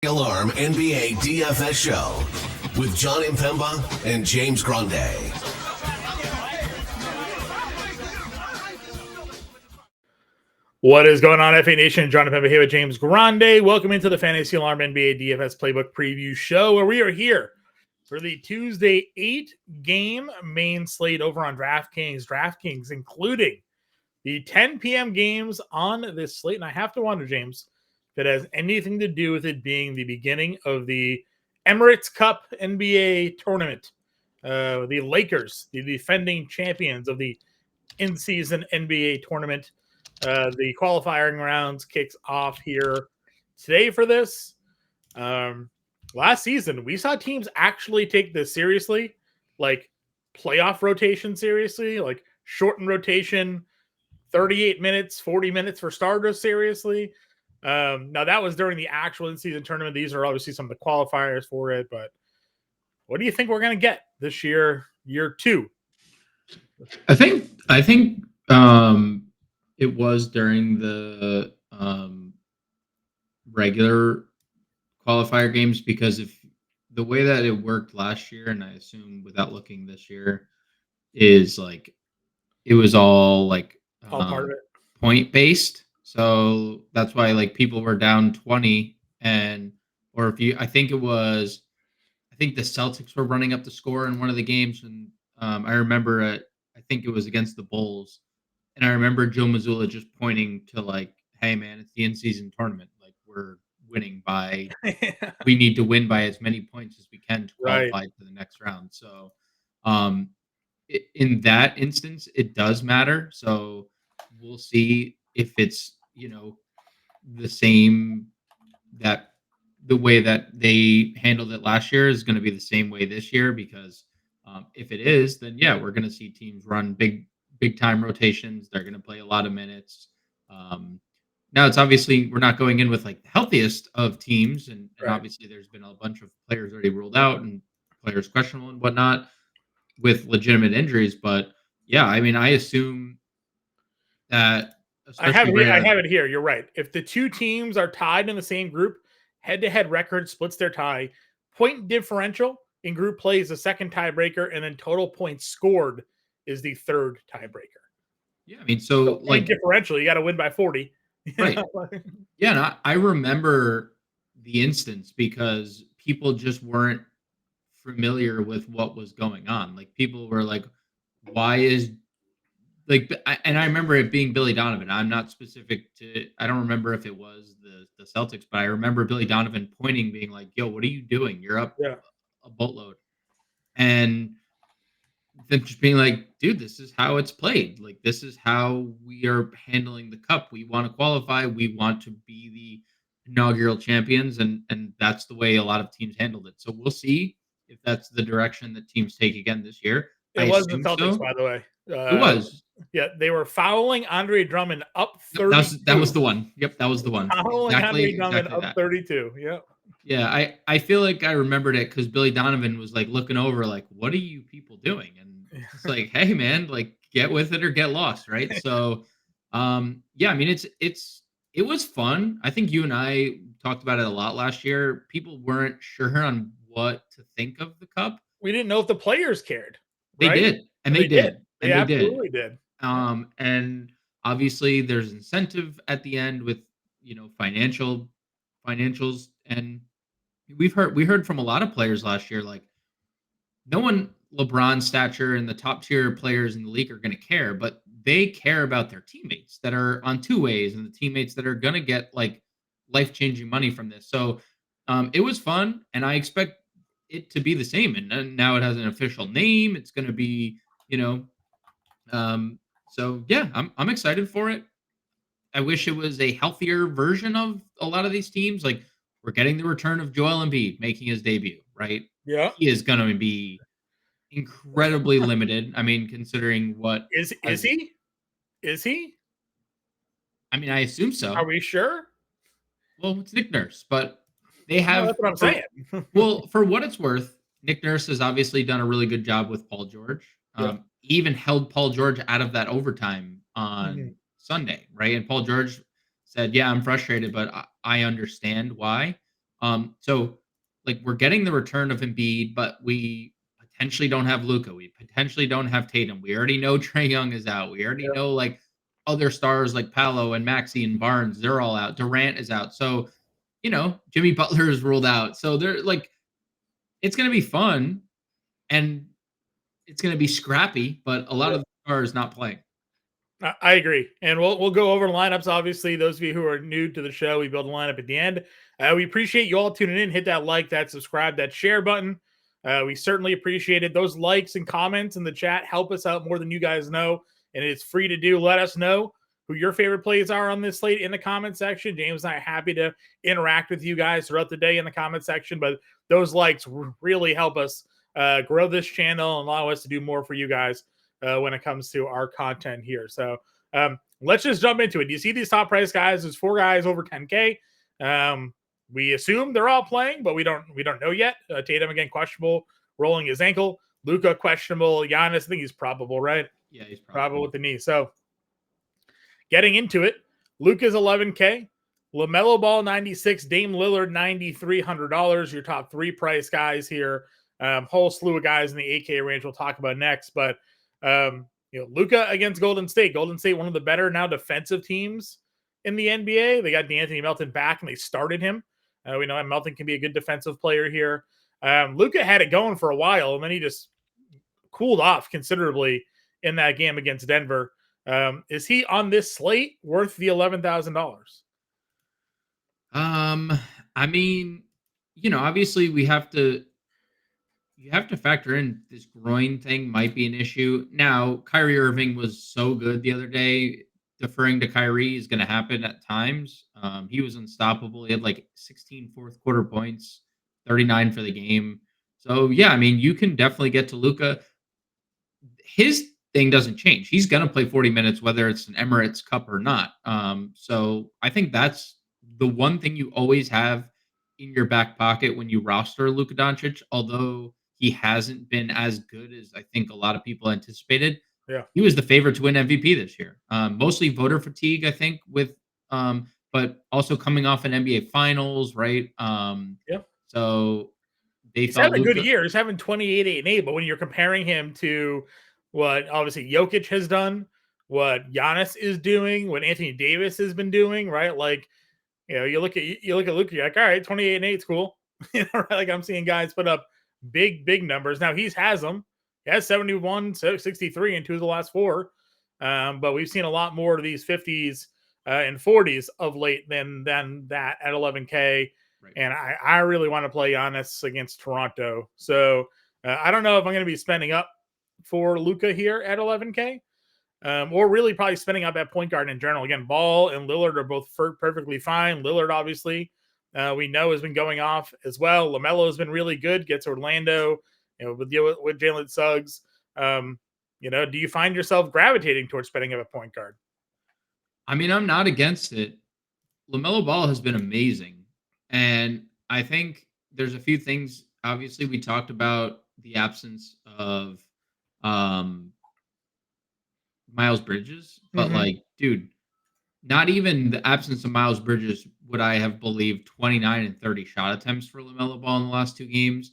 Alarm NBA DFS show with Jon Impemba and James Grande. What is going on, FA Nation? Jon Impemba here with James Grande. Welcome into the Fantasy Alarm NBA DFS Playbook Preview Show, where we are here for the Tuesday 8-game main slate over on DraftKings. DraftKings, including the 10 p.m. games on this slate. And I have to wonder, James, if it has anything to do with it being the beginning of the Emirates Cup NBA tournament. The Lakers, the defending champions of the in-season NBA tournament. The qualifying rounds kicks off here today for this. Last season, we saw teams actually take this seriously, like playoff rotation seriously, like shortened rotation, 38 minutes, 40 minutes for starters seriously. Now, that was during the actual in-season tournament. These are obviously some of the qualifiers for it, but what do you think we're going to get this year, year two? I think it was during the regular qualifier games, because if the way that it worked last year, and I assume without looking this year, is like it was all like All part of it. point based. So that's why like people were down 20, or if you, I think the Celtics were running up the score in one of the games, and I remember I think it was against the Bulls, and I remember Joe Mazzulla just pointing to like, "Hey man, it's the in-season tournament. Like we're winning by, we need to win by as many points as we can to qualify to the next round." So, in that instance, it does matter. So we'll see if it's the same, that the way that they handled it last year is going to be the same way this year, because if it is, then yeah, we're going to see teams run big time rotations. They're going to play a lot of minutes. Now it's obviously we're not going in with like the healthiest of teams, and obviously there's been a bunch of players already ruled out and players questionable and whatnot with legitimate injuries. But yeah, I mean, I assume that I have it here. You're right. If the two teams are tied in the same group, head-to-head record splits their tie. Point differential in group play is the second tiebreaker, and then total points scored is the third tiebreaker. Yeah, I mean, so like differential, you got to win by 40. Right. Yeah, and I remember the instance because people just weren't familiar with what was going on. Like people were like, "Why is like?" And I remember it being Billy Donovan. I'm not specific to. I don't remember if it was the Celtics, but I remember Billy Donovan pointing, being like, "Yo, what are you doing? You're up a boatload," and them just being like, "Dude, this is how it's played. Like, this is how we are handling the cup. We want to qualify. We want to be the inaugural champions, and that's the way a lot of teams handled it. So we'll see if that's the direction that teams take again this year." It was the Celtics, by the way. It was. Yeah, they were fouling Andre Drummond up 32. That was the one. Yep, that was the one. Fouling Andre Drummond up 32. Yep. Yeah, I feel like I remembered it because Billy Donovan was like looking over, like, "What are you people doing?" And it's like, "Hey man, like get with it or get lost," right? So, yeah, I mean, it was fun. I think you and I talked about it a lot last year. People weren't sure on what to think of the cup. We didn't know if the players cared. They did, and they did. They absolutely did. And obviously there's incentive at the end with financials, and we heard from a lot of players last year, like no one LeBron's stature and the top tier players in the league are going to care, but they care about their teammates that are on two ways and the teammates that are going to get like life-changing money from this. So it was fun, and I expect it to be the same. And now it has an official name. It's going to be, so yeah, I'm excited for it. I wish it was a healthier version of a lot of these teams. Like we're getting the return of Joel Embiid making his debut, right? Yeah. He is going to be incredibly limited. I mean, considering what is he? Is he? I mean, I assume so. Are we sure? Well, it's Nick Nurse, but they have. That's what I'm saying. Well, for what it's worth, Nick Nurse has obviously done a really good job with Paul George. He even held Paul George out of that overtime on Sunday, right? And Paul George said, "Yeah, I'm frustrated, but I understand why." So like we're getting the return of Embiid, but we potentially don't have Luka. We potentially don't have Tatum. We already know Trae Young is out. We already know like other stars like Paolo and Maxey and Barnes, they're all out. Durant is out. So, Jimmy Butler is ruled out. So they're like, it's going to be fun and it's going to be scrappy, but a lot of the stars not playing. I agree, and we'll go over lineups. Obviously, those of you who are new to the show, we build a lineup at the end. We appreciate you all tuning in. Hit that like, that subscribe, that share button. We certainly appreciate it. Those likes and comments in the chat help us out more than you guys know, and it's free to do. Let us know who your favorite plays are on this slate in the comment section. James and I are happy to interact with you guys throughout the day in the comment section, but those likes really help us grow this channel and allow us to do more for you guys when it comes to our content here. So let's just jump into it. Do you see these top price guys? There's 4 guys over 10K. We assume they're all playing, but we don't know yet. Tatum again questionable, rolling his ankle. Luka questionable. Giannis, I think he's probable, right? Yeah, he's probable with the knee. So getting into it, Luka's 11K. LaMelo Ball 96, Dame Lillard $9,300. Your top 3 price guys here. Whole slew of guys in the 8K range we'll talk about next, but Luka against Golden State. Golden State, one of the better now defensive teams in the NBA. They got DeAnthony Melton back and they started him. We know Melton can be a good defensive player here. Luka had it going for a while and then he just cooled off considerably in that game against Denver. Is he on this slate worth the $11,000? I mean, obviously you have to factor in this groin thing might be an issue. Now, Kyrie Irving was so good the other day. Deferring to Kyrie is going to happen at times. He was unstoppable. He had like 16 fourth quarter points, 39 for the game. So, yeah, I mean, you can definitely get to Luka. His thing doesn't change. He's going to play 40 minutes, whether it's an Emirates Cup or not. So I think that's the one thing you always have in your back pocket when you roster Luka Doncic, although he hasn't been as good as I think a lot of people anticipated. Yeah. He was the favorite to win MVP this year. Mostly voter fatigue, I think, but also coming off an NBA Finals, right? So he's having a good year. He's having 28, 8, and 8, but when you're comparing him to what obviously Jokic has done, what Giannis is doing, what Anthony Davis has been doing, right? Like, you look at Luka, you're like, all right, 28 and 8 is cool. Like I'm seeing guys put up big numbers. Now he has them. He has 71, 63 in 2 of the last 4. But we've seen a lot more of these 50s and 40s of late than that at 11K. Right. And I really want to play Giannis against Toronto. So I don't know if I'm going to be spending up for Luka here at 11K. Or really probably spending up at point guard in general. Again, Ball and Lillard are both perfectly fine. Lillard, obviously, we know has been going off as well. LaMelo has been really good. Gets Orlando, with Jalen Suggs. Do you find yourself gravitating towards spending up at point guard? I mean, I'm not against it. LaMelo Ball has been amazing. And I think there's a few things. Obviously, we talked about the absence of Miles Bridges, but like, dude, not even the absence of Miles Bridges would I have believed 29 and 30 shot attempts for LaMelo Ball in the last 2 games.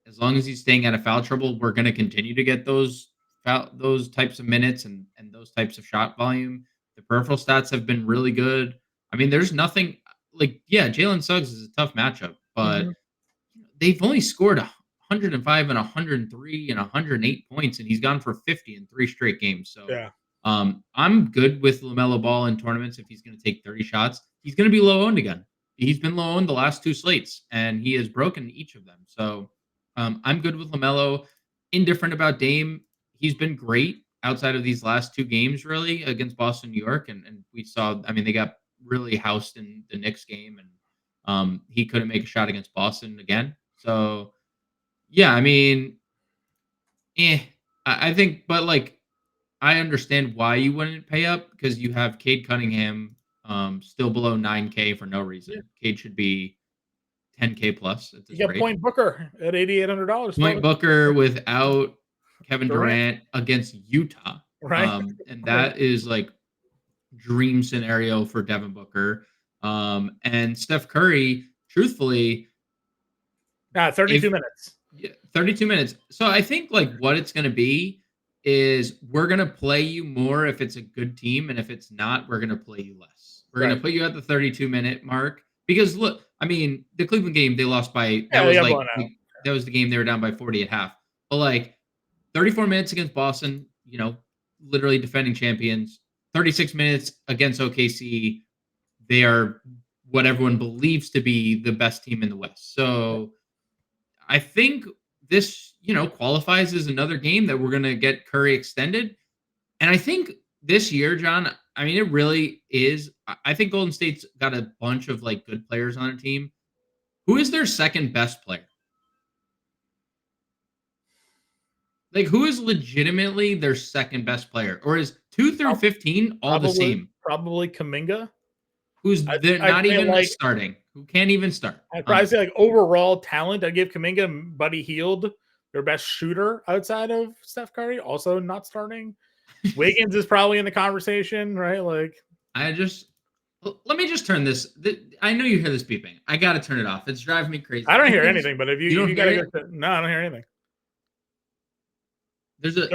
As long as he's staying out of foul trouble, we're going to continue to get those types of minutes and those types of shot volume. The peripheral stats have been really good. I mean, there's nothing like, yeah, Jalen Suggs is a tough matchup, but they've only scored 105 and 103 and 108 points, and he's gone for 50 in 3 straight games. So yeah. I'm good with LaMelo Ball in tournaments if he's going to take 30 shots. He's going to be low owned again. He's been low owned the last 2 slates, and he has broken each of them. So I'm good with LaMelo. Indifferent about Dame. He's been great outside of these last 2 games, really, against Boston, New York. And we saw, I mean, they got really housed in the Knicks game, and he couldn't make a shot against Boston again. So, yeah, I mean, I think, but like, I understand why you wouldn't pay up because you have Cade Cunningham still below 9K for no reason. Yeah. Cade should be 10K plus at this rate. Rate. Point Booker at $8,800. Point Booker without Kevin Durant against Utah. Right. And that is like dream scenario for Devin Booker. And Steph Curry truthfully, 32 minutes. 32 minutes. So I think like what it's going to be is we're going to play you more if it's a good team. And if it's not, we're going to play you less. We're going to put you at the 32-minute mark because look, I mean, the Cleveland game, they lost by, that was the game they were down by 40 at half. But like 34 minutes against Boston, literally defending champions, 36 minutes against OKC. They are what everyone believes to be the best team in the West. So I think this, qualifies as another game that we're going to get Curry extended. And I think this year, John, I mean, it really is. I think Golden State's got a bunch of like good players on their team. Who is their second best player? Like, who is legitimately their second best player? Or is 2 through 15 all the same? Probably Kuminga. Who's not even starting, who can't even start. I'd probably say like overall talent, I'd give Kuminga and Buddy Hield their best shooter outside of Steph Curry, also not starting. Wiggins is probably in the conversation, right? Like, let me just turn this. I know you hear this beeping. I got to turn it off. It's driving me crazy. I don't hear anything, but if you gotta no, I don't hear anything.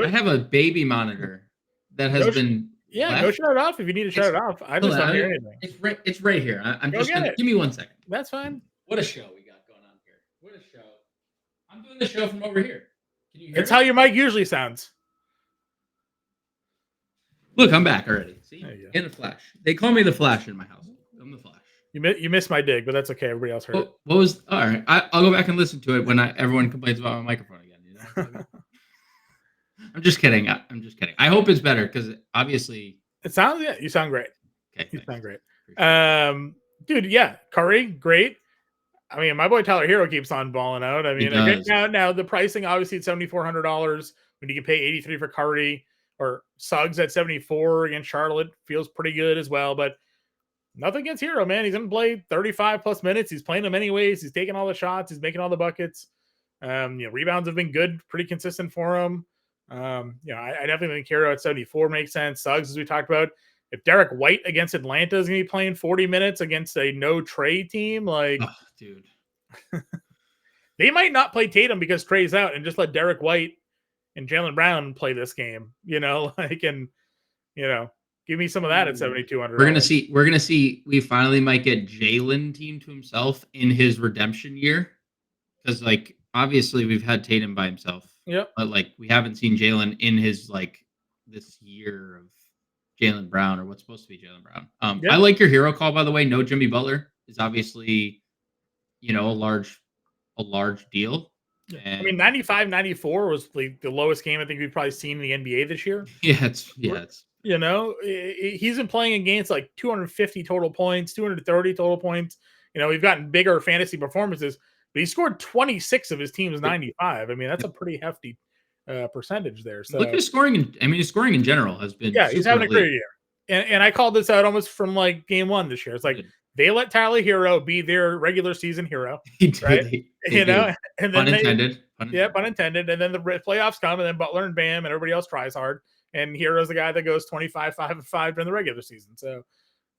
I have a baby monitor that has been. Yeah, left. go shut it off if you need to shut it off. I just don't hear anything. It's right here. I'm just gonna give me 1 second. That's fine. What a show we got going on here. What a show. I'm doing the show from over here. Can you hear It's how your mic usually sounds. Look, I'm back already. See? In the Flash. They call me the Flash in my house. I'm the Flash. You missed my dig, but that's okay. Everybody else heard it. What was all right? I'll go back and listen to it when everyone complains about my microphone again. I'm just kidding. I hope it's better because obviously it sounds. Yeah, you sound great. Okay, you sound great. Dude, yeah, Curry, great. I mean, my boy Tyler Hero keeps on balling out. I mean, now the pricing obviously at $7,400 when you can pay $83 for Curry or Suggs at $74 against Charlotte feels pretty good as well. But nothing against Hero, man. He's gonna play 35 plus minutes. He's playing them anyways. He's taking all the shots. He's making all the buckets. Rebounds have been good, pretty consistent for him. I definitely think Hero at 74 makes sense. Suggs, as we talked about, if Derek White against Atlanta is going to be playing 40 minutes against a no Trey team, like, dude, they might not play Tatum because Trey's out and just let Derek White and Jaylen Brown play this game, give me some of that at 7,200. We're going to see, we finally might get Jaylen team to himself in his redemption year. Cause like, obviously we've had Tatum by himself. Yep. But like we haven't seen Jaylen in his like this year of Jaylen Brown or what's supposed to be Jaylen Brown. I like your Hero call, by the way. No Jimmy Butler is obviously, a large deal. And, I mean, 95-94 was the lowest game I think we've probably seen in the NBA this year. It's he's been playing against like 250 total points, 230 total points. We've gotten bigger fantasy performances. But he scored 26 of his team's 95. I mean, that's a pretty hefty percentage there. So look at his scoring. His scoring in general has been. Yeah, he's having a great year. And I called this out almost from like game one this year. It's like they let Tyler Hero be their regular season hero. Right? And then unintended. Pun intended. And then the playoffs come, and then Butler and Bam and everybody else tries hard. And Hero's the guy that goes 25, 5 and 5 during the regular season. So,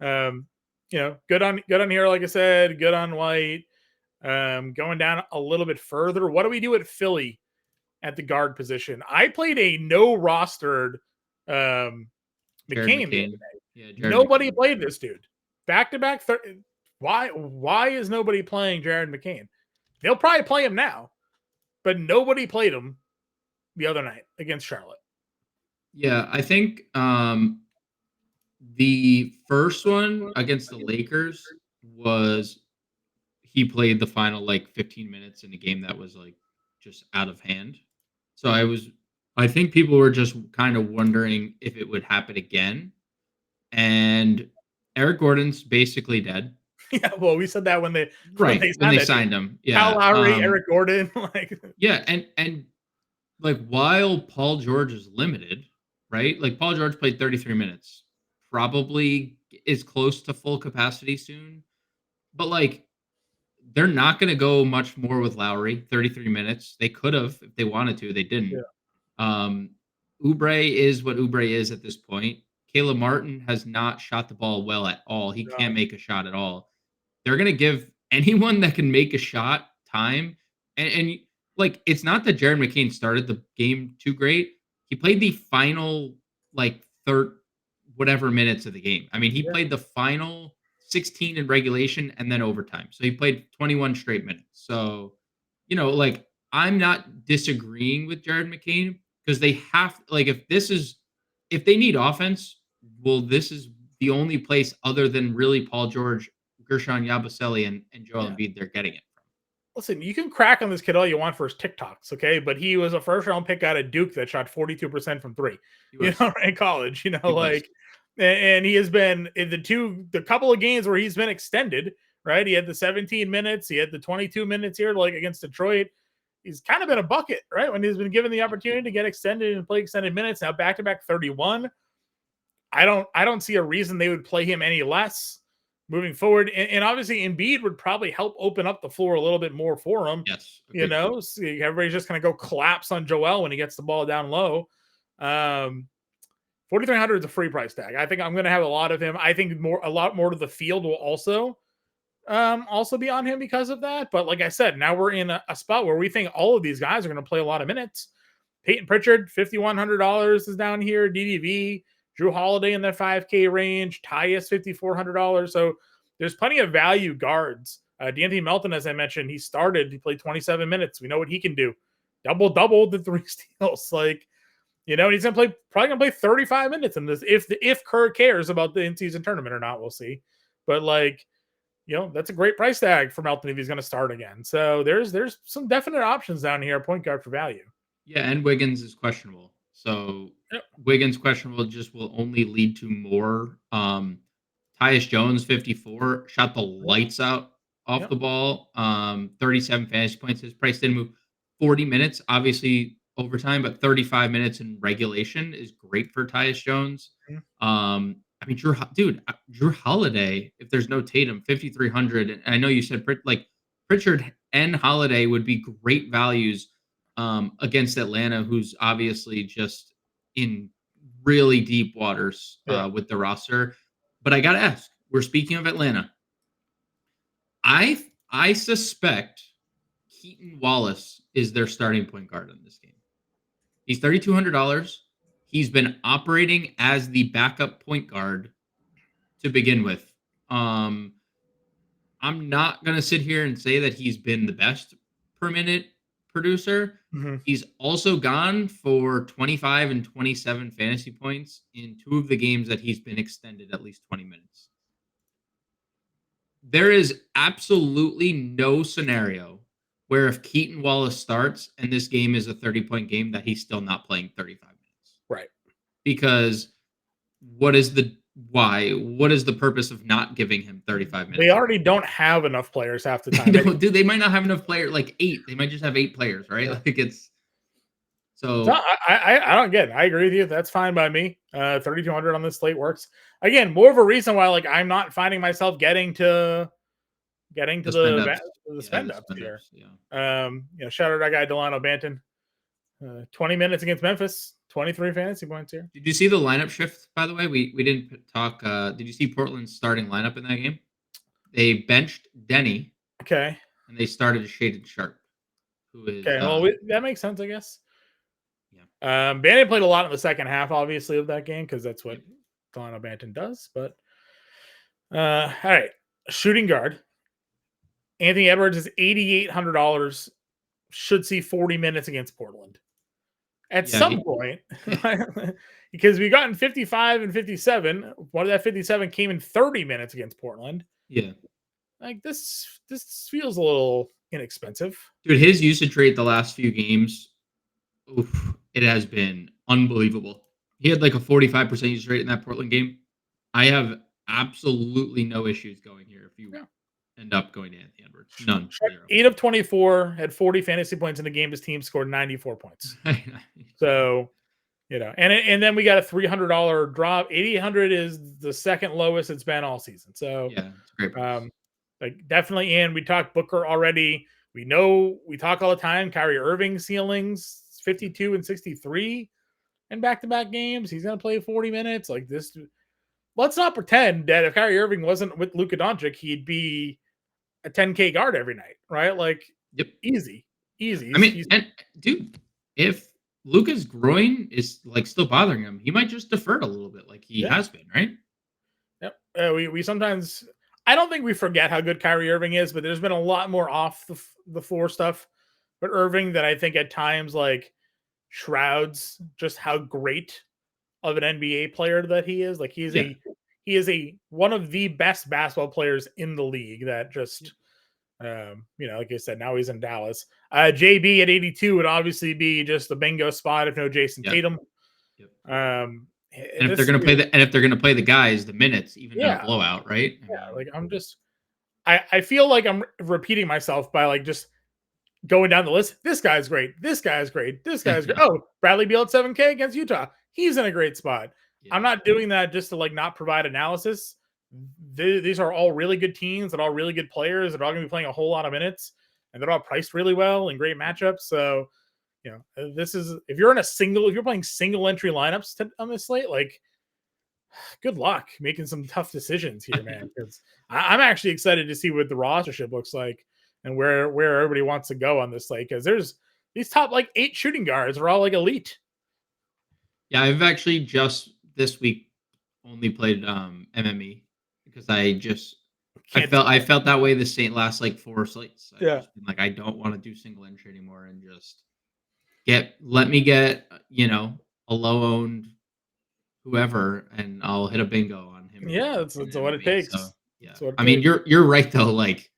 good on Hero, like I said, good on White. Going down a little bit further, what do we do at Philly at the guard position? I played a no rostered McCain the other day. Nobody played this dude. Back-to-back. Why is nobody playing Jared McCain? They'll probably play him now, but nobody played him the other night against Charlotte. Yeah, I think the first one against the Lakers was he played the final like 15 minutes in a game that was like just out of hand. So I think people were just kind of wondering if it would happen again. And Eric Gordon's basically dead. Yeah, well, we said that when they signed him. Yeah, Kyle Lowry, Eric Gordon, and like while Paul George is limited, right? Like Paul George played 33 minutes, probably is close to full capacity soon, but like they're not going to go much more with Lowry. 33 minutes. They could have if they wanted to. They didn't. Yeah. Oubre is what Oubre is at this point. Caleb Martin has not shot the ball well at all. He can't make a shot at all. They're going to give anyone that can make a shot time. And like, it's not that Jared McCain started the game too great. He played the final like third whatever minutes of the game. I mean, he played the final 16 in regulation and then overtime. So he played 21 straight minutes. So, like, I'm not disagreeing with Jared McCain because they have, like, if they need offense, well, this is the only place other than really Paul George, Gershon Yabusele, and Joel Embiid they're getting it from. Listen, you can crack on this kid all you want for his TikToks, okay? But he was a first round pick out of Duke that shot 42% from three, in college, and he has been in the couple of games where he's been extended, right? He had the 17 minutes, he had the 22 minutes here, like against Detroit. He's kind of been a bucket, right? When he's been given the opportunity to get extended and play extended minutes. Now back-to-back 31. I don't see a reason they would play him any less moving forward. And obviously Embiid would probably help open up the floor a little bit more for him. Yes. So everybody's just going to go collapse on Joel when he gets the ball down low. 4,300 is a free price tag. I think I'm going to have a lot of him. I think a lot more to the field will also be on him because of that. But like I said, now we're in a spot where we think all of these guys are going to play a lot of minutes. Peyton Pritchard, $5,100 is down here. DDV, Drew Holiday in that 5K range. Tyus, $5,400. So there's plenty of value guards. D'Anthony Melton, as I mentioned, he played 27 minutes. We know what he can do. Double the 3 steals. Like, and he's probably gonna play 35 minutes in this. If Kerr cares about the in-season tournament or not, we'll see. But like, that's a great price tag for Melton if he's going to start again. So there's some definite options down here, point guard for value. Yeah, and Wiggins is questionable. So Wiggins questionable just will only lead to more. Tyus Jones, 54, shot the lights out off the ball. 37 fantasy points. His price didn't move. 40 minutes, obviously overtime, but 35 minutes in regulation is great for Tyus Jones. I mean, Drew Holiday, if there's no Tatum, 5,300. And I know you said Pritchard and Holiday would be great values against Atlanta, who's obviously just in really deep waters with the roster. But I got to ask, we're speaking of Atlanta. I suspect Keaton Wallace is their starting point guard in this game. He's $3,200. He's been operating as the backup point guard to begin with. I'm not going to sit here and say that he's been the best per minute producer. He's also gone for 25 and 27 fantasy points in 2 of the games that he's been extended at least 20 minutes. There is absolutely no scenario where if Keaton Wallace starts and this game is a 30-point game that he's still not playing 35 minutes. Right. Because what is the purpose of not giving him 35 minutes? They already don't have enough players half the time. No, dude, they might not have enough players, like 8. They might just have 8 players, right? Like it's so. I don't get it. I agree with you. That's fine by me. 3,200 on this slate works. Again, more of a reason why I'm not finding myself getting to the spend ups here. Yeah. Shout out that guy Delano Banton. 20 minutes against Memphis. 23 fantasy points here. Did you see the lineup shift, by the way? We didn't talk. Did you see Portland's starting lineup in that game? They benched Denny. Okay. And they started Shaden Sharp, who is... Okay, well, that makes sense, I guess. Yeah. Banton played a lot in the second half, obviously, of that game, because that's what Delano Banton does. But, all right. Shooting guard. Anthony Edwards is $8,800. Should see 40 minutes against Portland. At some point, because we've gotten 55 and 57. One of that 57 came in 30 minutes against Portland. Yeah. Like this feels a little inexpensive. Dude, his usage rate the last few games, it has been unbelievable. He had like a 45% usage rate in that Portland game. I have absolutely no issues going here if you end up going to Anthony Edwards. None. 8 of 24, had 40 fantasy points in the game. His team scored 94 points. So, and then we got a $300 drop. 8,800 is the second lowest it's been all season. So, yeah, it's a great price. Definitely in. We talked Booker already. We talk all the time. Kyrie Irving ceilings 52 and 63 in back-to-back games. He's going to play 40 minutes like this. Let's not pretend that if Kyrie Irving wasn't with Luka Doncic, he'd be a 10K guard every night, right? Like, Yep. easy. I mean, and dude, if Luka's groin is like still bothering him, he might just defer it a little bit, like he has been, right? Yep. We sometimes, I don't think we forget how good Kyrie Irving is, but there's been a lot more off the floor stuff. But Irving that I think at times like shrouds just how great of an NBA player that he is. Like he is a one of the best basketball players in the league. That just like I said, now he's in Dallas. JB at 82 would obviously be just the bingo spot if no Jason Tatum. Yep. And if they're gonna play the guys the minutes, even in a blowout, right? Like I feel like I'm repeating myself by like just going down the list. This guy's great. This guy's great. This guy's great. Oh, Bradley Beal at 7K against Utah. He's in a great spot. Yeah. I'm not doing that just to like not provide analysis. These are all really good teams and all really good players. They're all going to be playing a whole lot of minutes, and they're all priced really well in great matchups. So, this is if you're playing single entry lineups on this slate, like, good luck making some tough decisions here, man. Because I'm actually excited to see what the rostership looks like and where everybody wants to go on this slate. Because there's these top like 8 shooting guards are all like elite. Yeah, I've actually just this week only played MME because I felt that way the last like 4 slates. Just been like, I don't want to do single entry anymore and just let me get a low owned whoever and I'll hit a bingo on him. Yeah, that's what it takes. So, yeah, I mean you're right though. Like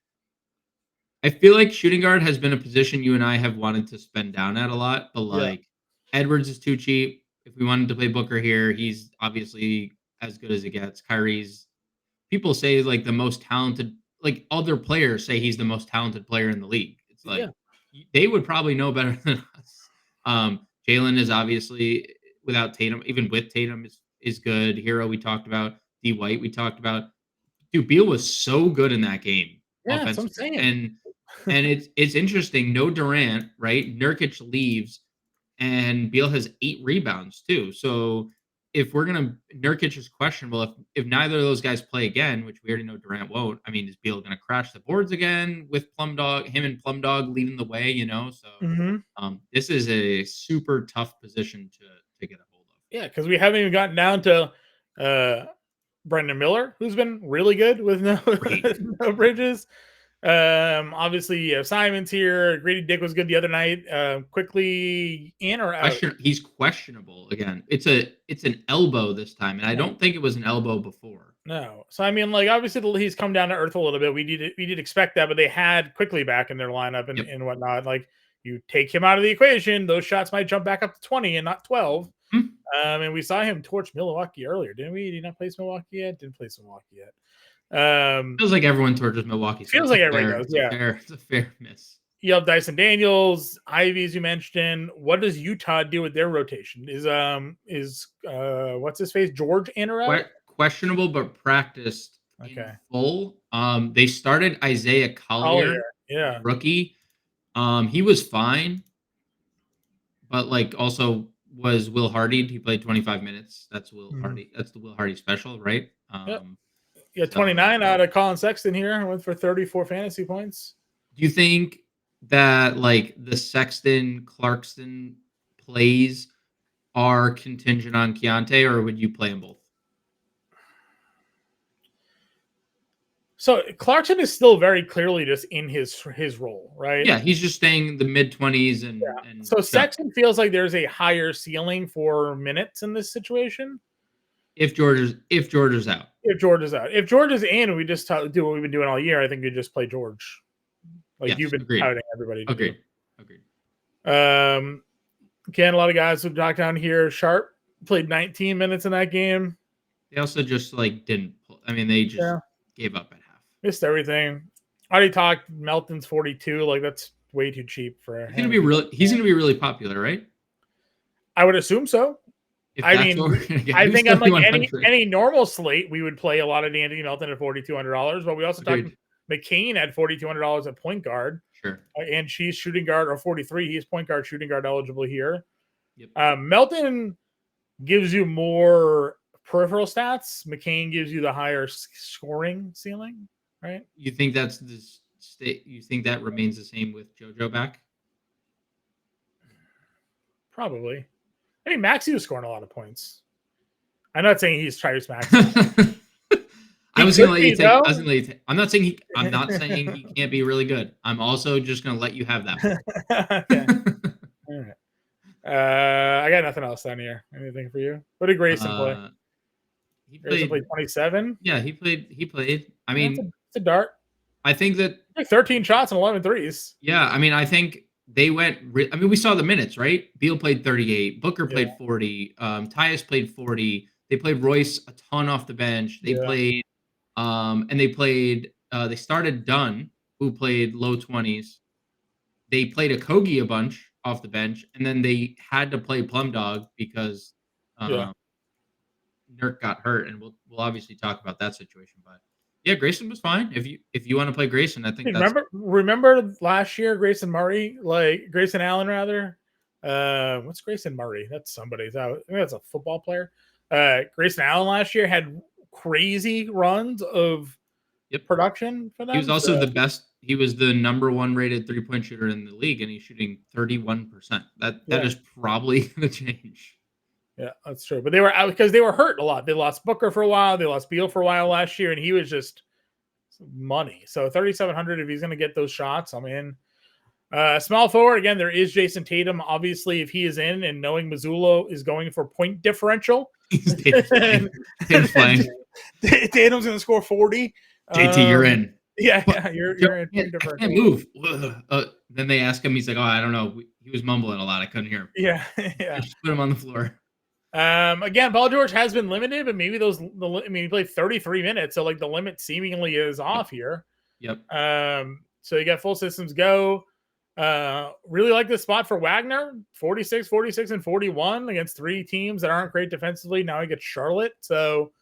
I feel like shooting guard has been a position you and I have wanted to spend down at a lot, but like Edwards is too cheap. If we wanted to play Booker here, he's obviously as good as it gets. Kyrie's, people say like the most talented, like other players say he's the most talented player in the league. It's like they would probably know better than us. Jalen is obviously without Tatum, even with Tatum is good. Hero we talked about, D White we talked about. Dude, Beal was so good in that game. Yeah, that's what I'm saying. And it's interesting. No Durant, right? Nurkic leaves. And Beal has 8 rebounds too. So if Nurkic is questionable, if neither of those guys play again, which we already know Durant won't, I mean, is Beal going to crash the boards again with him and Plum Dog leading the way, So this is a super tough position to get a hold of. Yeah, because we haven't even gotten down to Brendan Miller, who's been really good with no Bridges. Obviously you have Simon's here. Grady Dick was good the other night. Quickly in or out? He's questionable again. It's an elbow this time, and I don't think it was an elbow before. No. So I mean, like obviously he's come down to earth a little bit. We did expect that, but they had Quickly back in their lineup and whatnot. Like you take him out of the equation, those shots might jump back up to 20 and not 12. And we saw him torch Milwaukee earlier, didn't we? Did he not place Milwaukee yet? Didn't place Milwaukee yet. Feels like everyone torches Milwaukee. Feels like everyone does. It's a fair miss. You have Dyson Daniels, Ivy, as you mentioned. What does Utah do with their rotation? Is what's his face? George in or out? Questionable, but practiced in full. They started Isaiah Collier, rookie. He was fine, but like also was Will Hardy. He played 25 minutes. That's Will Hardy. That's the Will Hardy special, right? Yeah, 29 out of Colin Sexton here. I went for 34 fantasy points. Do you think that like the Sexton Clarkson plays are contingent on Keontae, or would you play them both? So Clarkson is still very clearly just in his role, right? Yeah, he's just staying the mid-20s and so Sexton feels like there's a higher ceiling for minutes in this situation. If George is out. If George is out. If George is in, we just do what we've been doing all year. I think you just play George. Like you've been touting everybody. Agreed. Again, a lot of guys who knocked down here. Sharp played 19 minutes in that game. They also just like didn't. They just gave up at half. Missed everything. Already talked. Melton's 42. Like that's way too cheap for him. He's gonna be really popular, right? I would assume so. I think on like any normal slate, we would play a lot of Anthony Melton at $4,200, but we also talked McCain at $4,200 at point guard. Sure. And she's shooting guard or 43. He's point guard, shooting guard eligible here. Yep. Melton gives you more peripheral stats. McCain gives you the higher scoring ceiling, right? You think that's the You think that remains the same with JoJo back? Probably. I mean, Maxey was scoring a lot of points. I'm not saying he's Tyrese Maxey. I was going to let you take. I'm not saying he can't be really good. I'm also just going to let you have that. Okay. All right. I got nothing else on here. Anything for you? What did Grayson play? Grayson played 27. Yeah, he played. I mean, it's a dart. I think that 13 shots and 11 threes. Yeah, I mean, I think they went. I mean, we saw the minutes, right? Beal played 38. Booker played 40. Tyus played 40. They played Royce a ton off the bench. They played, and they played. They started Dunn, who played low 20s. They played Okogie a bunch off the bench, and then they had to play Plum Dog because Nurk got hurt, and we'll obviously talk about that situation. But yeah, Grayson was fine. If you want to play Grayson, I think remember last year Grayson Allen rather. What's Grayson Murray? That's somebody's. I think that's a football player. Grayson Allen last year had crazy runs of production for them. He was also the best. He was the number 1 rated 3-point shooter in the league, and he's shooting 31%. That is probably going to change. Yeah, that's true. But they were out because they were hurt a lot. They lost Booker for a while. They lost Beal for a while last year, and he was just money. So 3,700 if he's going to get those shots, I'm in. Small forward, again, there is Jason Tatum. Obviously, if he is in and knowing Mazzulla is going for point differential, Tatum's going to score 40. JT, you're in. Yeah, you're in. I can't move. Then they ask him. He's like, "Oh, I don't know." He was mumbling a lot. I couldn't hear him. Yeah. Just put him on the floor. Again, Paul George has been limited, but maybe he played 33 minutes, so like the limit seemingly is off here. Yep. So you got full systems go. Really like this spot for Wagner, 46, 46, and 41 against 3 teams that aren't great defensively. Now he gets Charlotte, so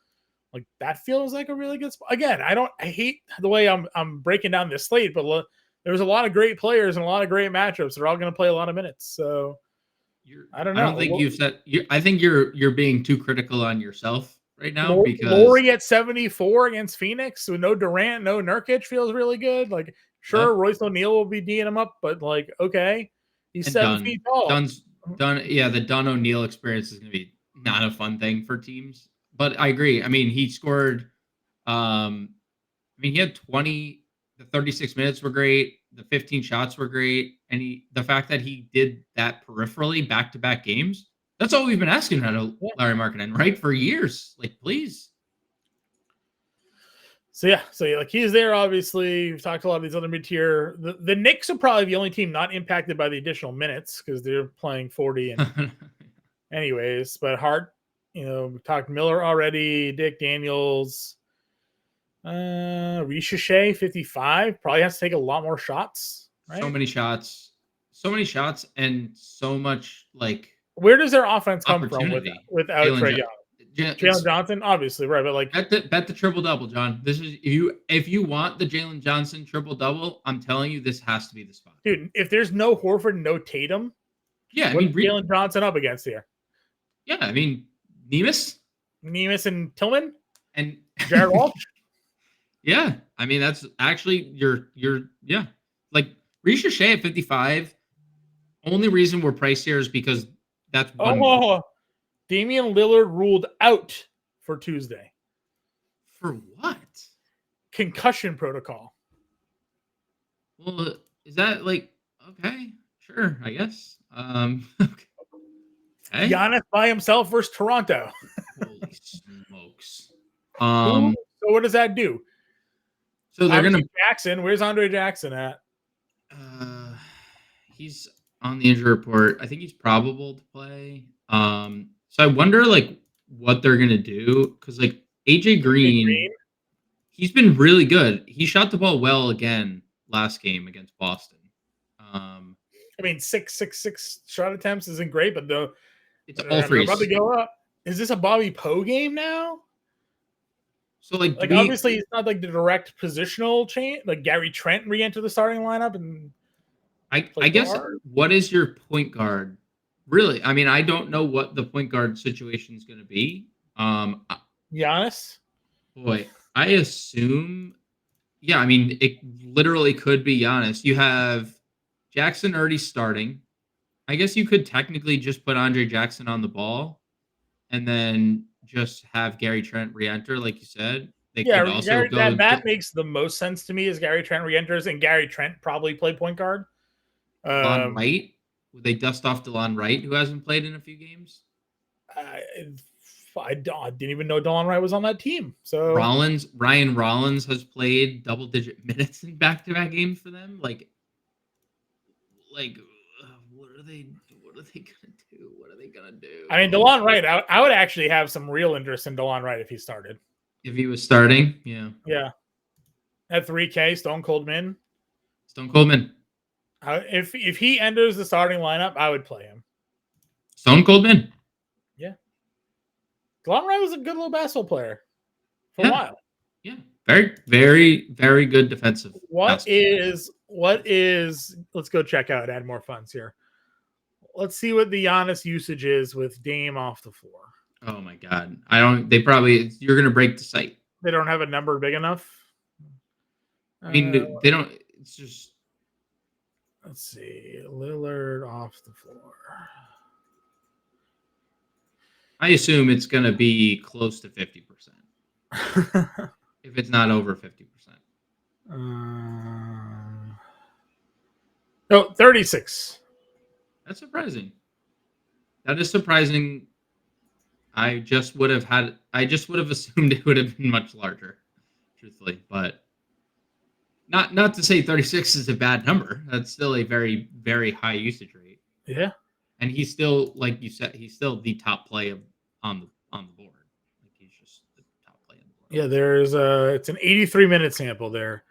like that feels like a really good spot. Again, I hate the way I'm breaking down this slate, but there's a lot of great players and a lot of great matchups. They're all going to play a lot of minutes, so I don't know. I think you're being too critical on yourself right now because Lowry at 74 against Phoenix with no Durant, no Nurkic feels really good. Like, sure, Royce O'Neal will be D'ing him up, but like, okay, he's 7 feet tall. The Dunn O'Neal experience is going to be not a fun thing for teams. But I agree. I mean, he scored. He had 20. The 36 minutes were great. The 15 shots were great, and the fact that he did that peripherally back-to-back games. That's all we've been asking out of Larry Markkinen, right? For years. Like, please. So like he's there, obviously. We've talked a lot of these other mid-tier. The Knicks are probably the only team not impacted by the additional minutes because they're playing 40 and anyways. But Hart, we talked Miller already, Dick Daniels, Richeche, 55. Probably has to take a lot more shots, right? So many shots, and so much like. Where does their offense come from without Trae Young? Jalen Johnson, obviously, right? But like, bet the triple double, John. This is if you want the Jalen Johnson triple double, I'm telling you, this has to be the spot, dude. If there's no Horford, no Tatum, Jalen Johnson up against here. Yeah, I mean Nemus and Tillman and Jared Walsh. Yeah, I mean that's actually your like Richeche at 55. Only reason we're priced here is because that's one. Damian Lillard ruled out for Tuesday. For what? Concussion protocol. Well, is that like okay? Sure, I guess. Okay. Giannis by himself versus Toronto. Holy smokes! So what does that do? So they're Andre Jackson. Where's Andre Jackson at? He's on the injury report. I think he's probable to play. So I wonder like what they're gonna do because like AJ Green, he's been really good. He shot the ball well again last game against Boston. I mean, 6 shot attempts isn't great, but it's all threes. About to go up. Is this a Bobby Poe game now? So like obviously it's not like the direct positional change. Like Gary Trent re-enter the starting lineup and I guess what is your point guard? Really? I mean, I don't know what the point guard situation is going to be. Giannis? Boy, I assume Yeah, I mean, it literally could be Giannis. You have Jackson already starting. I guess you could technically just put Andre Jackson on the ball and then just have Gary Trent re-enter, like you said. They could also go that makes the most sense to me as Gary Trent re-enters, and Gary Trent probably play point guard. DeLon Wright. Would they dust off DeLon Wright, who hasn't played in a few games? I didn't even know Delon Wright was on that team. So Ryan Rollins has played double-digit minutes in back-to-back games for them. Like, what are they gonna do? What are they gonna do? I mean, DeLon Wright. I would actually have some real interest in DeLon Wright if he started. If he was starting, yeah. At 3K, Stone Cold Min. If he enters the starting lineup, I would play him. Stone Cold Min. Yeah. DeLon Wright was a good little basketball player for a while. Yeah. Very, very, very good defensive. What is let's go check out, add more funds here. Let's see what the Giannis usage is with Dame off the floor. Oh my God. You're going to break the site. They don't have a number big enough. I mean, they don't, it's just. Let's see. Lillard off the floor. I assume it's going to be close to 50%. If it's not over 50%. No, 36. That's surprising. That is surprising. I just would have assumed it would have been much larger, truthfully. But not to say 36 is a bad number. That's still a very, very high usage rate. Yeah. And he's still, like you said, he's still the top play on the board. Like he's just the top play on the board. Yeah, there's it's an 83-minute sample there.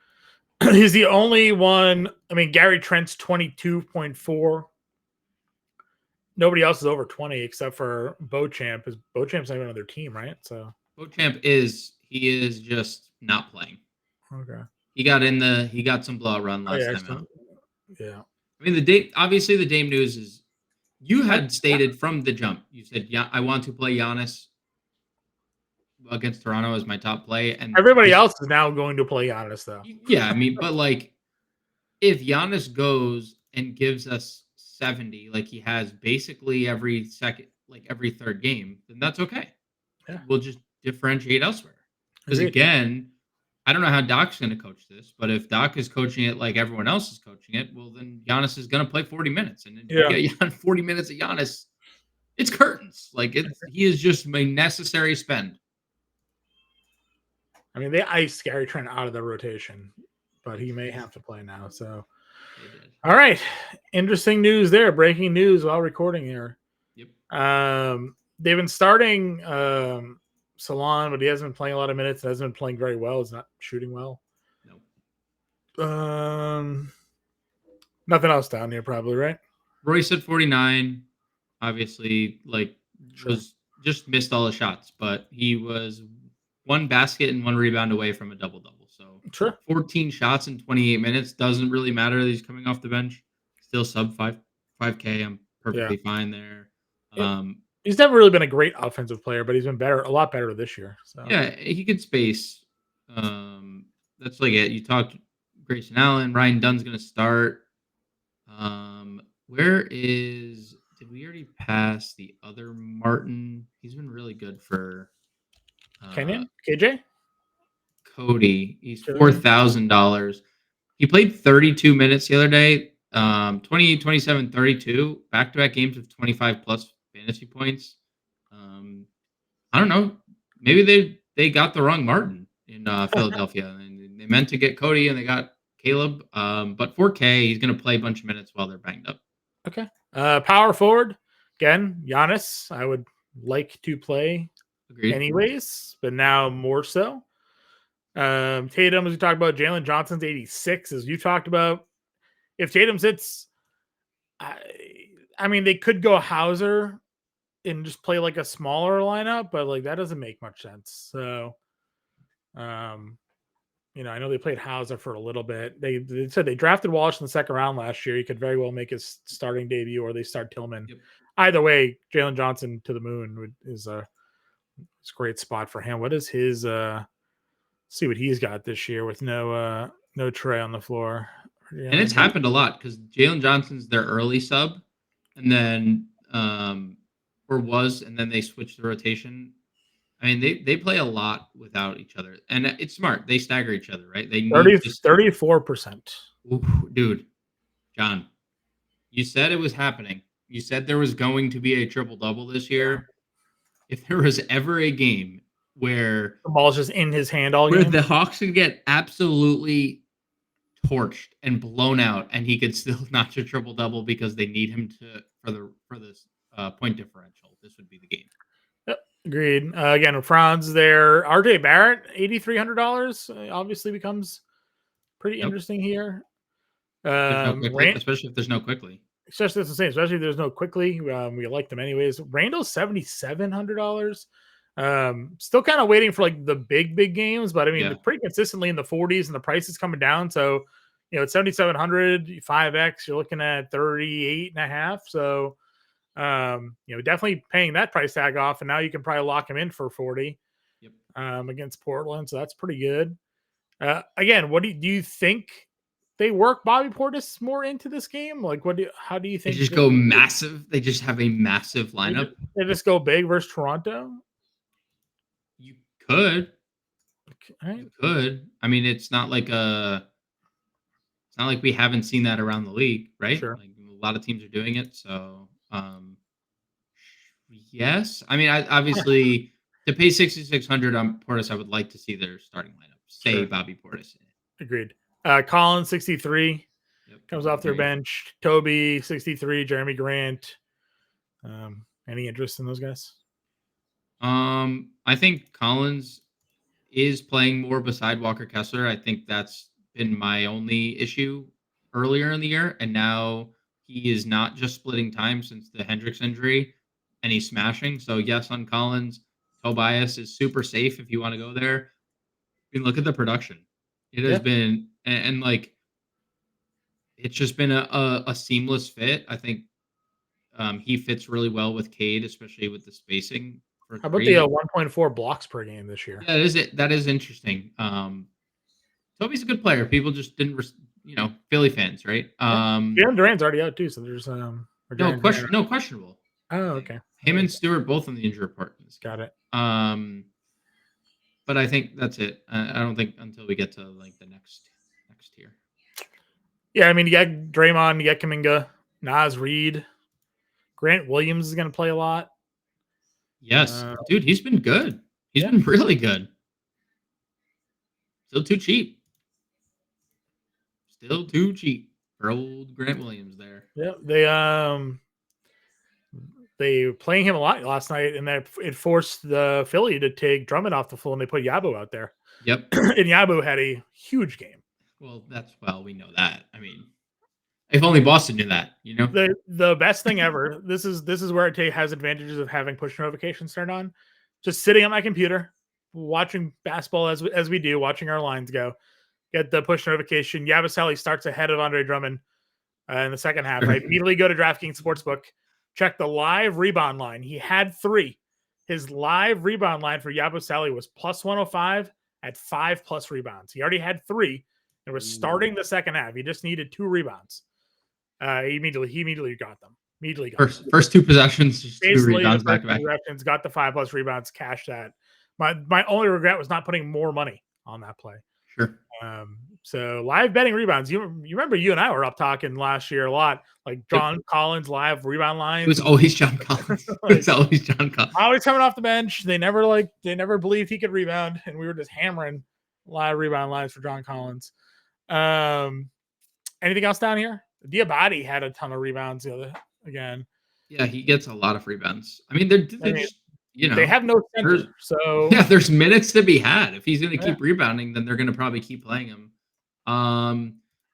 He's the only one. I mean, Gary Trent's 22.4. Nobody else is over 20 except for Beauchamp. Beauchamp's not even on their team, right? So Beauchamp is just not playing. Okay. He got some blowout run last time out. Yeah. I mean, the Dame news is you had stated from the jump. You said, "Yeah, I want to play Giannis against Toronto as my top play." And everybody else is now going to play Giannis, though. Yeah, I mean, but like, if Giannis goes and gives us 70, like he has basically every third game, then that's okay. Yeah. We'll just differentiate elsewhere. Because again, I don't know how Doc's going to coach this, but if Doc is coaching it like everyone else is coaching it, well, then Giannis is going to play 40 minutes. And you get 40 minutes of Giannis, it's curtains. Like, he is just a necessary spend. I mean, they iced Gary Trent out of the rotation, but he may have to play now. So, all right. Interesting news there. Breaking news while recording here. Yep. They've been starting Salon, but he hasn't been playing a lot of minutes. Hasn't been playing very well. He's not shooting well. No. Nothing else down here, probably, right? Royce at 49, obviously, was just missed all the shots, but he was one basket and one rebound away from a double-double. So 14 shots in 28 minutes doesn't really matter that he's coming off the bench. Still sub 5K. I'm perfectly fine there. He's never really been a great offensive player, but he's been a lot better this year. So yeah, he could space. That's like it. You talked Grayson Allen. Ryan Dunn's going to start. Did we already pass the other Martin? He's been really good for Kenyon? KJ? Cody. He's $4,000. He played 32 minutes the other day. 28, 27, 32. Back-to-back games of 25 plus fantasy points. I don't know. Maybe they got the wrong Martin in Philadelphia. They meant to get Cody and they got Caleb. But 4K, he's going to play a bunch of minutes while they're banged up. Okay. Power forward. Again, Giannis, I would like to play anyways, but now more so. Tatum, as we talked about, Jalen Johnson's 86, as you talked about. If Tatum sits, I mean, they could go Hauser and just play like a smaller lineup, but like that doesn't make much sense. So, I know they played Hauser for a little bit. They said they drafted Walsh in the second round last year. He could very well make his starting debut, or they start Tillman. Yep. Either way, Jalen Johnson to the moon is a great spot for him. What is his see what he's got this year with no Trey on the floor. And it's happened a lot because Jalen Johnson's their early sub, and then and then they switched the rotation. I mean, they play a lot without each other, and it's smart. They stagger each other, right? They need 34%. Dude, John, you said it was happening. You said there was going to be a triple-double this year. If there was ever a game where the ball's just in his hand all game, game, the Hawks could get absolutely torched and blown out, and he could still notch a triple-double because they need him for this point differential, this would be the game. Agreed. Again, Franz there. RJ Barrett, $8,300. Obviously becomes pretty interesting here. Especially if there's no quickly. Especially if there's no quickly. We like them anyways. Randall's $7,700. Still kind of waiting for like the big games, but I mean, pretty consistently in the 40s, and the price is coming down. So, it's 7,700, 5x. You're looking at 38.5. So. Definitely paying that price tag off, and now you can probably lock him in for 40 against Portland. So that's pretty good. Again, what do you think they work Bobby Portis more into this game? Like, how do you think they just go massive? They just have a massive lineup. They just go big versus Toronto. You could. Okay. You could. I mean, it's not like we haven't seen that around the league, right? Sure. Like, a lot of teams are doing it, so. Yes. I mean, obviously to pay 6,600 on Portis, I would like to see their starting lineup. Say Bobby Portis. Agreed. Collins 63 comes off their bench. Toby 63. Jeremy Grant. Any interest in those guys? I think Collins is playing more beside Walker Kessler. I think that's been my only issue earlier in the year, and now he is not just splitting time since the Hendricks injury, and he's smashing. So yes, on Collins. Tobias is super safe if you want to go there. I mean, look at the production. It has been, and like, it's just been a seamless fit. I think he fits really well with Cade, especially with the spacing. How about the 1.4 blocks per game this year? Yeah, that is interesting. Toby's a good player. People just didn't, Philly fans, right? Jalen Durant's already out too, so there's no questionable. Oh, okay. Him and Stewart both on the injury report. Got it. But I think that's it. I don't think until we get to like the next tier. Yeah, I mean, you got Draymond, you got Kuminga, Naz Reid, Grant Williams is going to play a lot. Yes, dude, he's been good. He's been really good. Still too cheap. Still too cheap for old Grant Williams there. Yeah, they were playing him a lot last night, and that it forced the Philly to take Drummond off the floor, and they put Yabo out there. Yep. And Yabo had a huge game. Well, we know that. I mean, if only Boston knew that, The best thing ever. This is where it has advantages of having push notifications turned on. Just sitting on my computer, watching basketball as we do, watching our lines go. Get the push notification. Yabusele starts ahead of Andre Drummond in the second half. I immediately go to DraftKings Sportsbook, check the live rebound line. He had 3. His live rebound line for Yabusele was plus 105 at 5+ rebounds. He already had 3 and was starting the second half. He just needed 2 rebounds. He immediately got them. First 2 possessions, just 2 rebounds back to back. Got the 5+ rebounds, cashed that. My only regret was not putting more money on that play. Sure. So live betting rebounds. You remember you and I were up talking last year a lot, like John Collins live rebound lines. It was always John Collins. Always John Collins. Always coming off the bench. They never believed he could rebound, and we were just hammering live rebound lines for John Collins. Anything else down here? Diabate had a ton of rebounds again. Yeah, he gets a lot of rebounds. I mean, they have no center, so there's minutes to be had. If he's going to keep rebounding, then they're going to probably keep playing him. I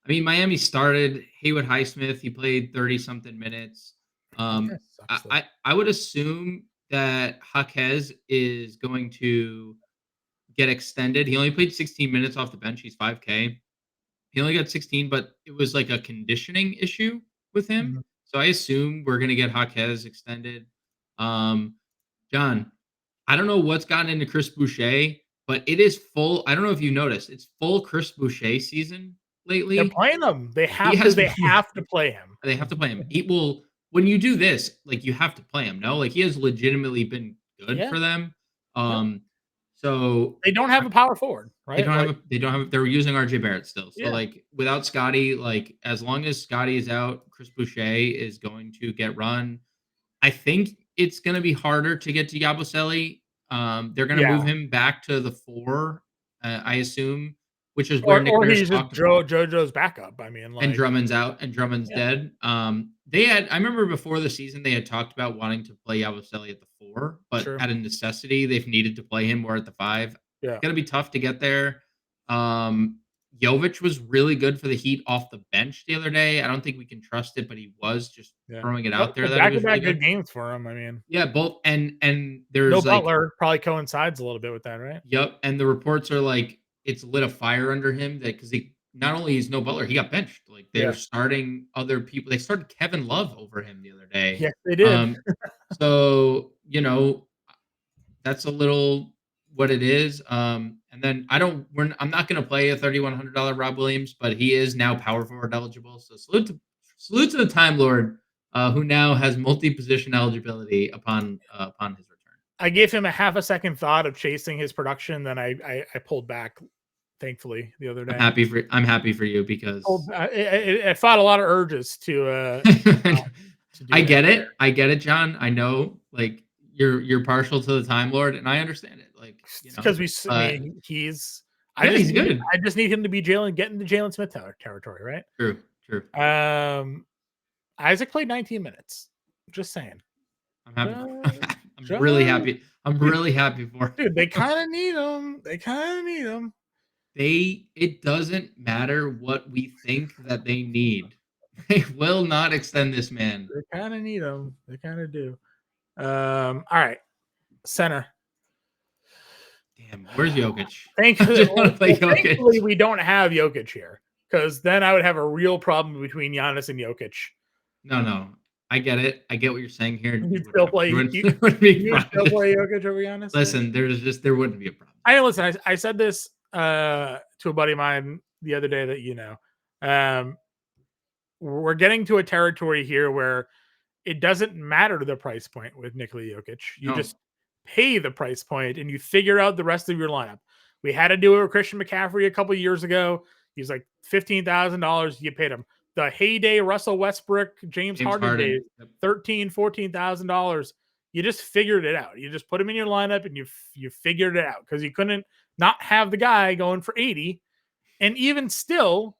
mean, Miami started Haywood Highsmith. He played 30-something minutes. I would assume that Jaquez is going to get extended. He only played 16 minutes off the bench. He's 5K. He only got 16, but it was like a conditioning issue with him. Mm-hmm. So I assume we're going to get Jaquez extended. John, I don't know what's gotten into Chris Boucher, but it is full. I don't know if you noticed, it's full Chris Boucher season lately. They're playing him. They have He to. has- They have to play him. They have to play him. He will. When you do this, like you have to play him. No, like he has legitimately been good Yeah. for them. Yeah. So They don't have a power forward, right? they don't have. They're using RJ Barrett still. So Yeah. like without Scotty, like as long as Scotty is out, Chris Boucher is going to get run. I think it's going to be harder to get to Yabusele. They're going to move him back to the 4, I assume, which is where Nick or Nurse he's just talked about. JoJo's backup. I mean, like, And Drummond's out, and Drummond's dead. I remember before the season they had talked about wanting to play Yabusele at the 4, but Sure. out of necessity, they've needed to play him more at the 5. Yeah. It's going to be tough to get there. Jovic was really good for the Heat off the bench the other day. I don't think we can trust it, but he was just throwing it out there. That it was really good games for him. I mean, both and there's no like Butler probably coincides a little bit with that, right? Yep, and the reports are like it's lit a fire under him that because he not only is no Butler, he got benched. Like they're starting other people. They started Kevin Love over him the other day. Yes, they did. So that's a little what it is. And then I'm not going to play a $3,100 Rob Williams, but he is now power forward eligible. So salute to the Time Lord, who now has multi-position eligibility upon his return. I gave him a half a second thought of chasing his production, then I pulled back. Thankfully, the other day. I'm happy for you because I fought a lot of urges to I get it, John. I know, like you're partial to the Time Lord, and I understand it. Like because he's he's good. I just need him to be getting the Jalen Smith territory, right? True. Isaac played 19 minutes. Just saying. I'm happy. I'm really happy. I'm really happy for him. Dude, they kind of need him. It doesn't matter what we think that they need. They will not extend this man. They kind of need him. They kind of do. All right. Center. Damn, where's Jokic? Thankfully, we don't have Jokic here because then I would have a real problem between Giannis and Jokic. No. I get it. I get what you're saying here. You still play Jokic over Giannis? Listen, there wouldn't be a problem. I said this to a buddy of mine the other day that we're getting to a territory here where it doesn't matter the price point with Nikola Jokic. You just pay the price point and you figure out the rest of your lineup. We had to do it with Christian McCaffrey a couple of years ago. He's like $15,000. You paid him. The heyday Russell Westbrook, James Harden days, $13,000, $14,000. You just figured it out. You just put him in your lineup and you figured it out because you couldn't not have the guy going for 80. And even still,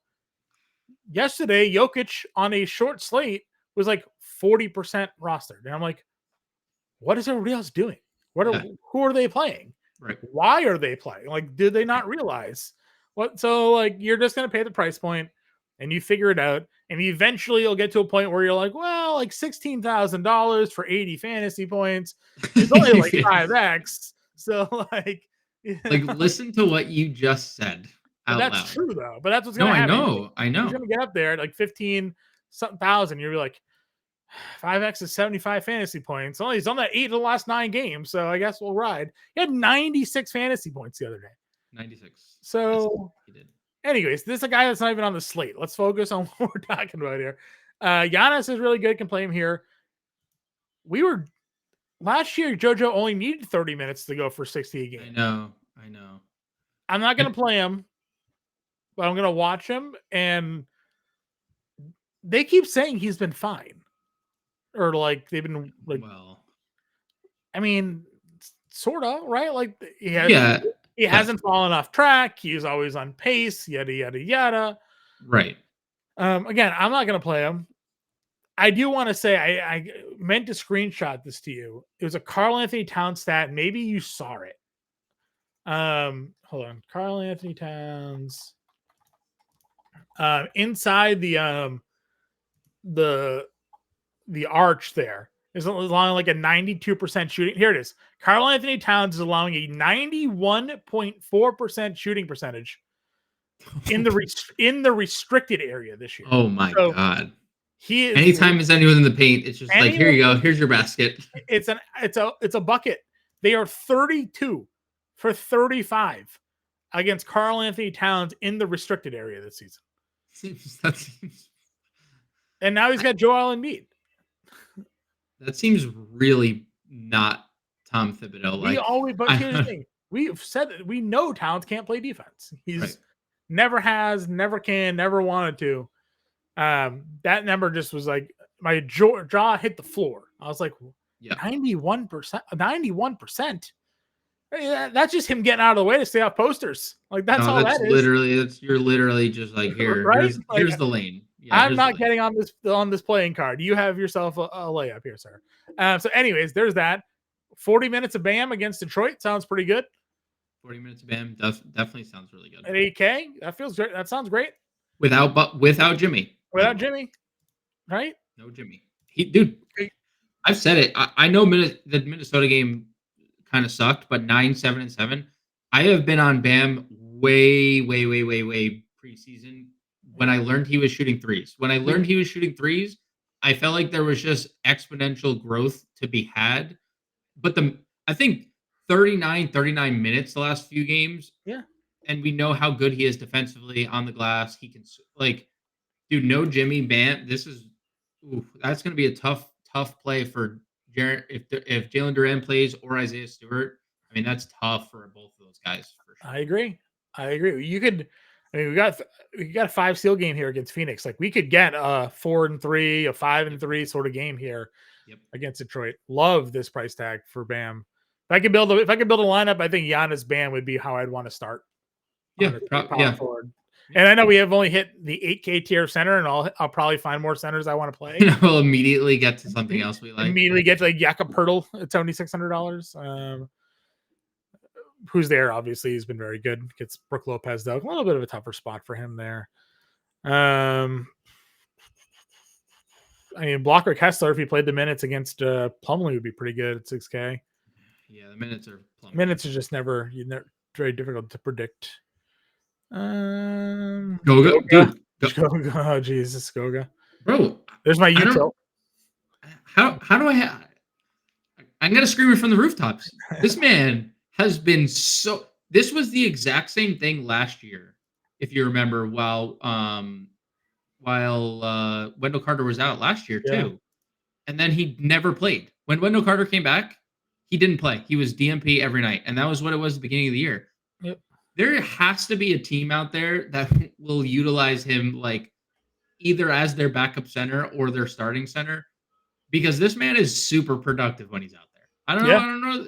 yesterday, Jokic on a short slate was like 40% rostered. And I'm like, what is everybody else doing? Who are they playing? Right. Why are they playing? Like, did they not realize what? So like, you're just going to pay the price point and you figure it out. And eventually you'll get to a point where you're like, well, like $16,000 for 80 fantasy points. It's only like 5X. So like listen to what you just said. That's loud. True though. But that's what's going to happen. I know. He's going to get up there at like 15-something thousand. You're like, 5X is 75 fantasy points. He's on that 8 of the last 9 games. So I guess we'll ride. He had 96 fantasy points the other day. 96. So he did. Anyways, this is a guy that's not even on the slate. Let's focus on what we're talking about here. Giannis is really good. Can play him here. Last year, JoJo only needed 30 minutes to go for 60 a game. I know. I'm not going to play him, but I'm going to watch him. And they keep saying he's been fine. Or like they've been like, well, I mean, sort of, right? Like he hasn't fallen off track. He's always on pace, yada, yada, yada. Right. Again, I'm not going to play him. I do want to say I meant to screenshot this to you. It was a Karl Anthony Towns stat. Maybe you saw it. Hold on. Karl Anthony Towns. Inside the arch there is allowing like a 92% shooting. Here it is. Karl Anthony Towns is allowing a 91.4% shooting percentage in the restricted area this year. Oh my God. He is, anytime there's anyone in the paint, it's just like, here you go. Here's your basket. It's a bucket. They are 32 for 35 against Karl Anthony Towns in the restricted area this season. And now he's got Joel Embiid. That seems really not Tom Thibodeau. But here's the thing. We've said that we know Towns can't play defense. He's never has, never can, never wanted to. That number just was like my jaw hit the floor. I was like, 91%. That's just him getting out of the way to stay off posters. Like that's you're literally just like here. Right? Here's the lane. Yeah, I'm not getting on this playing card. You have yourself a layup here, sir. So, anyways, there's that. 40 minutes of Bam against Detroit sounds pretty good. 40 minutes of Bam definitely sounds really good. At 8K, that feels great. That sounds great. Without Jimmy. Without Jimmy, right? No Jimmy. I've said it. I know the Minnesota game kind of sucked, but 9, 7, and 7. I have been on Bam way preseason when I learned he was shooting threes. When I learned he was shooting threes, I felt like there was just exponential growth to be had. But I think 39 minutes the last few games. Yeah. And we know how good he is defensively on the glass. He can no Jimmy Bam. That's going to be a tough play for Jaren if Jalen Duren plays or Isaiah Stewart. I mean, that's tough for both of those guys. For sure. I agree. We got a 5 steal game here against Phoenix. Like we could get a 4-3, a 5-3 sort of game here against Detroit. Love this price tag for Bam. If I could build a lineup, I think Giannis Bam would be how I'd want to start. Forward. And I know we have only hit the 8K tier center, and I'll probably find more centers I want to play. We'll immediately get to something else we like. Immediately get to like Jakob Poeltl at $7,600. Who's there? Obviously, he's been very good. Gets Brook Lopez though, a little bit of a tougher spot for him there. Blocker Kessler, if he played the minutes against Plumlee, would be pretty good at 6K. Yeah, the minutes are Plumlee. Minutes are just never very difficult to predict. Goga. Dude. Goga. Oh Jesus, Goga. Bro, there's my util. How do I have? I'm gonna scream it from the rooftops. This man has been so. This was the exact same thing last year, if you remember. While Wendell Carter was out last year too, and then he never played. When Wendell Carter came back, he didn't play. He was DMP every night, and that was what it was at the beginning of the year. Yep. There has to be a team out there that will utilize him like either as their backup center or their starting center, because this man is super productive when he's out there. I don't know.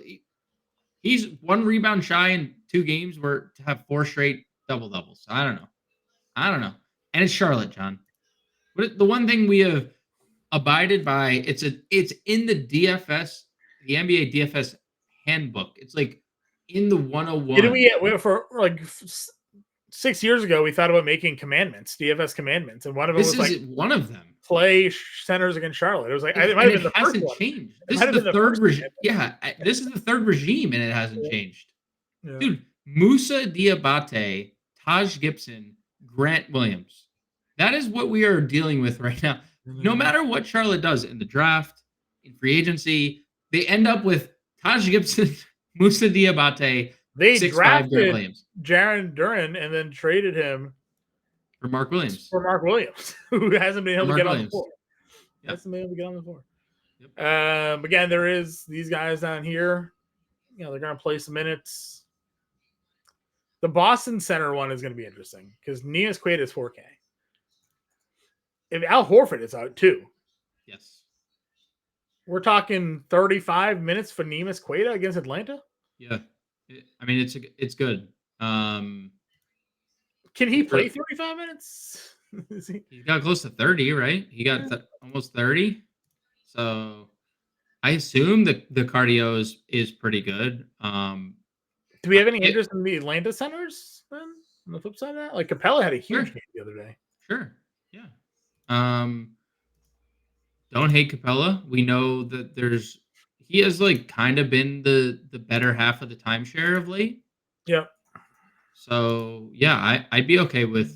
He's 1 rebound shy in 2 games to have 4 straight double-doubles. I don't know. And it's Charlotte, John. But the one thing we have abided by, it's in the DFS, the NBA DFS handbook. It's like in the 101. For like 6 years ago, we thought about making commandments, DFS commandments, and one of them was like one of them. Play centers against Charlotte. It was like it might have been the first one. Changed. This is the third regime. Yeah, this is the third regime, and it hasn't changed. Yeah. Dude, Musa Diabate, Taj Gibson, Grant Williams. That is what we are dealing with right now. No matter what Charlotte does in the draft, in free agency, they end up with Taj Gibson, Musa Diabate. They drafted Jaren Duren and then traded him for Mark Williams. Who hasn't been able to get on the floor. Again, there is these guys down here. They're going to play some minutes. The Boston center one is going to be interesting because Neemias Quaid is 4K. If Al Horford is out too. Yes. We're talking 35 minutes for Neemias Quaid against Atlanta. Yeah. It's good. Can he play 35 minutes? He got close to 30, right? He got almost 30. So I assume the cardio is pretty good. Do we have any interest in the Atlanta centers then? On the flip side of that? Like Capella had a huge game the other day. Sure. Yeah. Don't hate Capella. We know that he has like kind of been the better half of the timeshare of late. Yeah. So yeah, I'd be okay with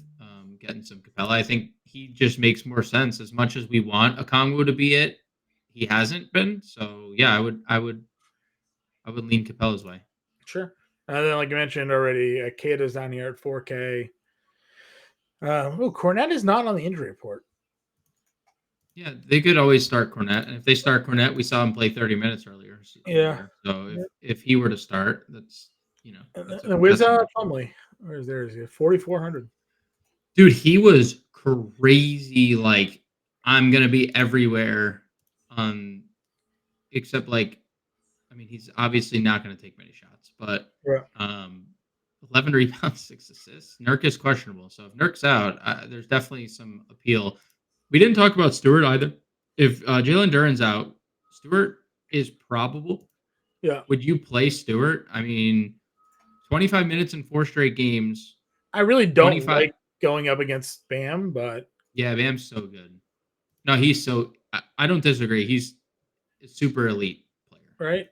getting some Capella. I think he just makes more sense. As much as we want Okongwu to be it, he hasn't been. So yeah, I would lean Capella's way. Sure. And then, like you mentioned already, Keita's down here at 4K. Cornette is not on the injury report. Yeah, they could always start Cornette, and if they start Cornette, we saw him play 30 minutes earlier. Yeah. So if he were to start, that's Where's Plumlee? Where's there? Is he 4,400? Dude, he was crazy. Like, I'm gonna be everywhere. Except he's obviously not gonna take many shots, but Yeah. 11 rebounds, 6 assists. Nurk is questionable, so if Nurk's out, there's definitely some appeal. We didn't talk about Stewart either. If Jalen Duren's out, Stewart is probable. Yeah. Would you play Stewart? I mean, 25 minutes in 4 straight games. I really don't like going up against Bam, but yeah, Bam's so good. No, he's so. I don't disagree. He's a super elite player, right?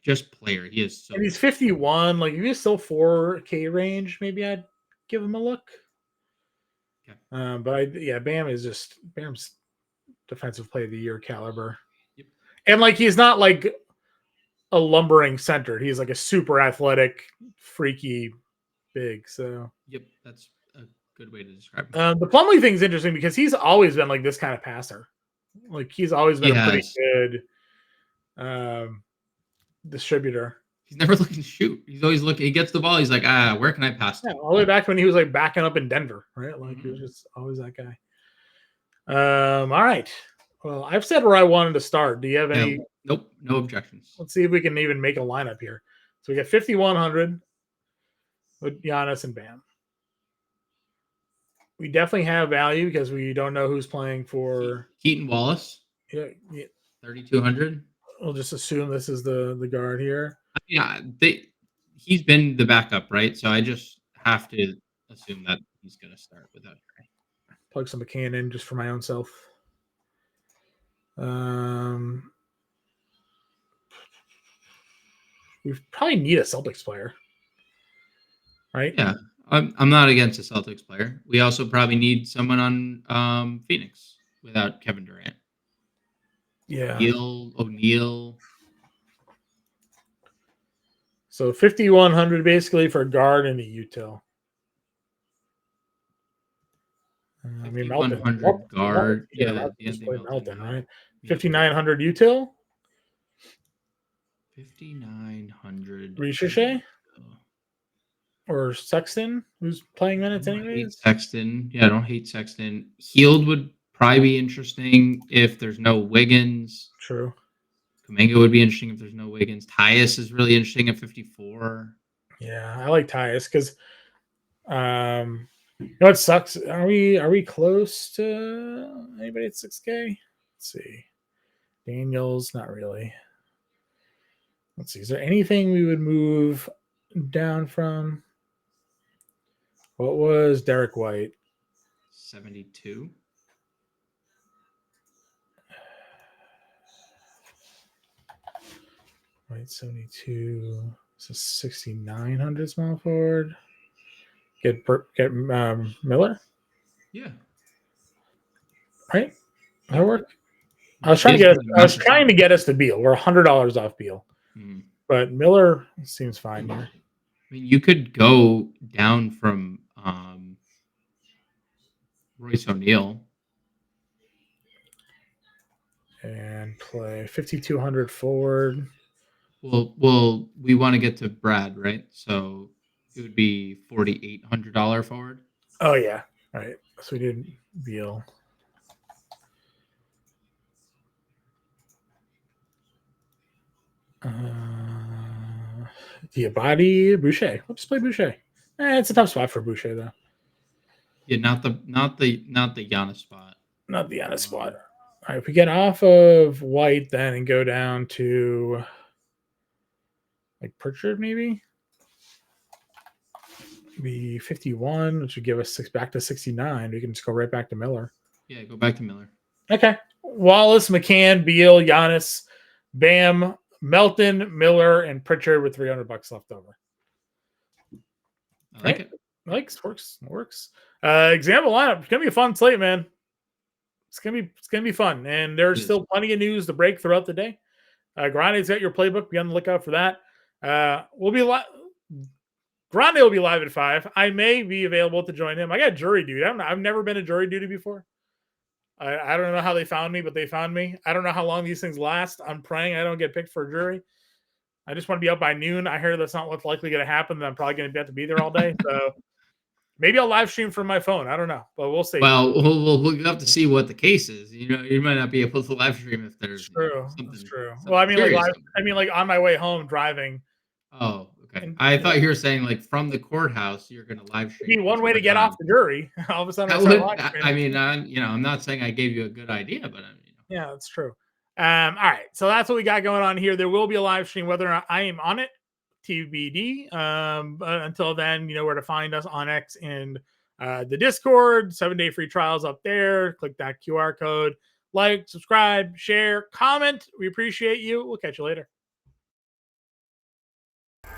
Just player. He is so. And he's 51. Like if he's still 4K range, maybe I'd give him a look. Okay. But Bam's defensive player of the year caliber. Yep. And like he's not like a lumbering center. He's like a super athletic, freaky big. So yep, that's a good way to describe it. The Plumlee thing is interesting because he's always been like this kind of passer. Like he's always been a pretty good distributor. He's never looking to shoot. He's always looking. He gets the ball. He's like, where can I pass? Yeah, all the way back when he was like backing up in Denver, right? Like he was just always that guy. All right. Well, I've said where I wanted to start. Do you have any? Nope. No objections. Let's see if we can even make a lineup here. So we got 5,100 with Giannis and Bam. We definitely have value because we don't know who's playing for Keaton Wallace. Yeah. 3,200. We'll just assume this is the guard here. Yeah, he's been the backup, right? So I just have to assume that he's going to start without Trey. Plug some McCann in just for my own self. We probably need a Celtics player, right? Yeah, I'm not against a Celtics player. We also probably need someone on Phoenix without Kevin Durant. Yeah, O'Neal. So 5,100 basically for a guard and a util. I mean, Melton. Guard. Just play Melton, right? 5,900 util. 5,900. Ricochet or Sexton, who's playing minutes anyways. Sexton. Yeah, I don't hate Sexton. Heald would probably be interesting if there's no Wiggins. True. Kuminga would be interesting if there's no Wiggins. Tyus is really interesting at 54. Yeah, I like Tyus because you know what sucks? Are we close to anybody at 6K? Let's see. Daniels, not really. Let's see. Is there anything we would move down from? What was Derek White? 72. White 72. So 6,900 small forward. Get Miller. Yeah. Right. That work. I was trying to get us to Beal. We're $100 off Beal, but Miller seems fine here. I mean, you could go down from Royce O'Neal and play 5,200 forward. Well, we want to get to Brad, right? So it would be $4,800 forward. Oh yeah, all right. So we did Beal. Diabate, Boucher. Let's play Boucher. It's a tough spot for Boucher though. Yeah, not the Giannis spot. Not the Giannis spot. All right, if we get off of White then and go down to like Pritchard, maybe be 51, which would give us back to 69. We can just go right back to Miller. Yeah, go back to Miller. Okay. Wallace, McCann, Beal, Giannis, Bam, Melton, Miller, and Pritchard with $300 left over. I like it. Works. Example lineup. It's gonna be a fun slate, man. It's gonna be fun, and there's still plenty of news to break throughout the day. Grande's got your playbook. Be on the lookout for that. We'll be live. Grande will be live at 5. I may be available to join him. I got jury duty. I've never been a jury duty before. I don't know how they found me, but they found me. I don't know how long these things last. I'm praying I don't get picked for a jury. I just want to be out by noon. I hear that's not what's likely going to happen. I'm probably going to have to be there all day. So maybe I'll live stream from my phone. I don't know, but we'll see. Well, we'll have to see what the case is. You might not be able to live stream if there's true. Something. That's true. Something Well, I mean, like on my way home driving. Oh, okay. I thought you were saying like from the courthouse, you're going to live stream. One way to get off the jury. All of a sudden, I'm not saying I gave you a good idea, but yeah, that's true. All right, so that's what we got going on here. There will be a live stream, whether or not I am on it, TBD. But until then, you know where to find us on X and the Discord. 7-day free trials up there. Click that QR code. Like, subscribe, share, comment. We appreciate you. We'll catch you later.